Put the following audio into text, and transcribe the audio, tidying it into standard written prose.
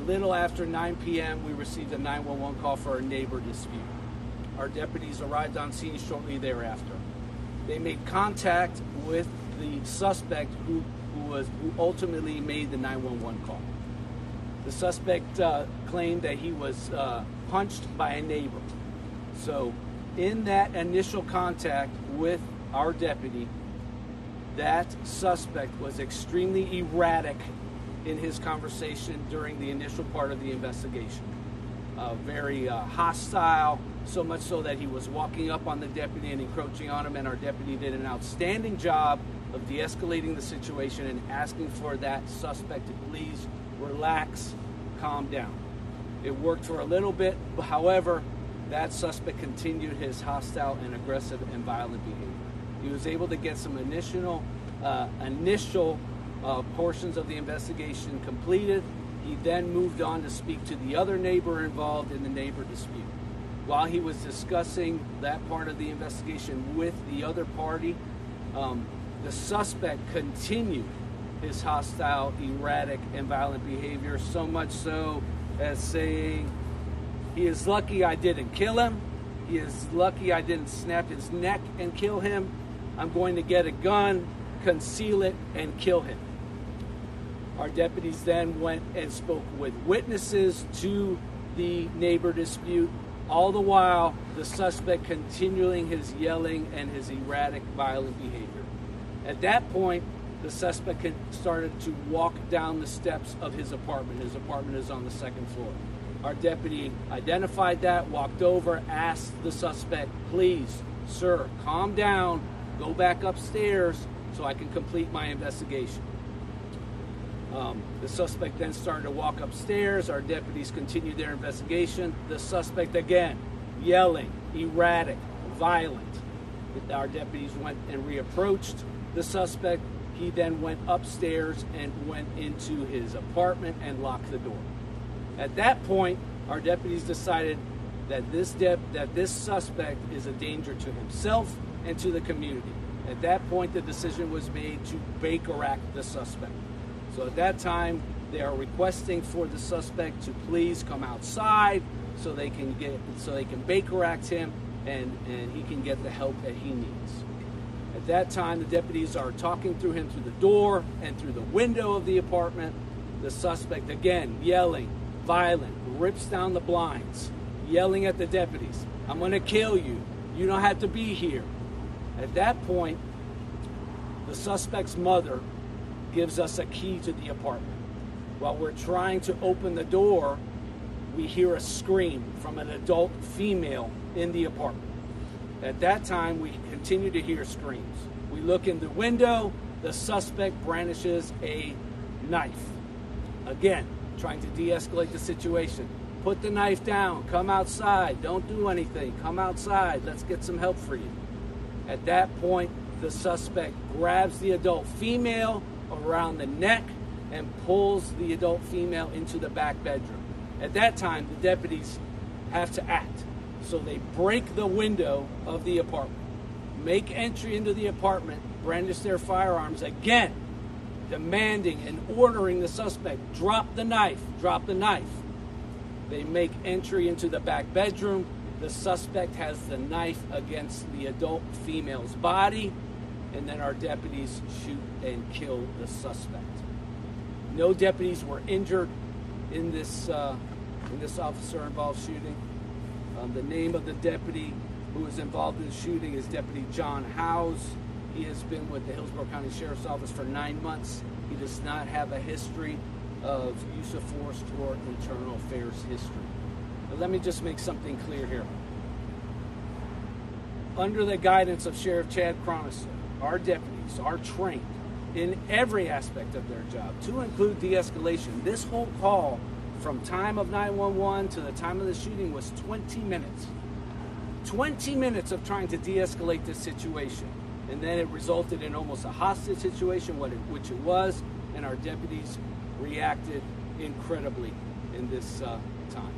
little after 9 p.m., we received a 911 call for a neighbor dispute. Our deputies arrived on scene shortly thereafter. They made contact with the suspect who ultimately made the 911 call. The suspect claimed that he was punched by a neighbor. So in that initial contact with our deputy, that suspect was extremely erratic in his conversation during the initial part of the investigation. Very hostile, so much so that he was walking up on the deputy and encroaching on him, and our deputy did an outstanding job of de-escalating the situation and asking for that suspect to please relax, calm down. It worked for a little bit, however, that suspect continued his hostile and aggressive and violent behavior. He was able to get some initial portions of the investigation completed. He then moved on to speak to the other neighbor involved in the neighbor dispute. While he was discussing that part of the investigation with the other party, the suspect continued his hostile, erratic, and violent behavior, so much so as saying, "He is lucky I didn't kill him. He is lucky I didn't snap his neck and kill him. I'm going to get a gun, conceal it, and kill him." Our deputies then went and spoke with witnesses to the neighbor dispute, all the while the suspect continuing his yelling and his erratic, violent behavior. At that point, the suspect started to walk down the steps of his apartment. His apartment is on the second floor. Our deputy identified that, walked over, asked the suspect, "Please, sir, calm down, go back upstairs so I can complete my investigation." The suspect then started to walk upstairs. Our deputies continued their investigation. The suspect again, yelling, erratic, violent. Our deputies went and reapproached the suspect. He then went upstairs and went into his apartment and locked the door. At that point, our deputies decided that this suspect is a danger to himself and to the community. At that point, the decision was made to Baker Act the suspect. So at that time, they are requesting for the suspect to please come outside so they can Baker Act him and he can get the help that he needs. At that time, the deputies are talking through him through the door and through the window of the apartment. The suspect, again, yelling, violent, rips down the blinds, yelling at the deputies, "I'm going to kill you. You don't have to be here." At that point, the suspect's mother gives us a key to the apartment. While we're trying to open the door, we hear a scream from an adult female in the apartment. At that time, we continue to hear screams. We look in the window. The suspect brandishes a knife. Again, trying to de-escalate the situation. "Put the knife down. Come outside. Don't do anything. Come outside. Let's get some help for you." At that point, the suspect grabs the adult female around the neck and pulls the adult female into the back bedroom. At that time, the deputies have to act. So they break the window of the apartment, make entry into the apartment, brandish their firearms again, demanding and ordering the suspect, drop the knife, drop the knife. They make entry into the back bedroom. The suspect has the knife against the adult female's body, and then our deputies shoot and kill the suspect. No deputies were injured in this officer-involved shooting. The name of the deputy who was involved in the shooting is Deputy John Howes. He has been with the Hillsborough County Sheriff's Office for 9 months. He does not have a history of use of force or internal affairs history. But let me just make something clear here. Under the guidance of Sheriff Chad Chronister, our deputies are trained in every aspect of their job, to include de-escalation. This whole call, from time of 911 to the time of the shooting, was 20 minutes. 20 minutes of trying to de-escalate this situation. And then it resulted in almost a hostage situation, which it was, and our deputies reacted incredibly in this time.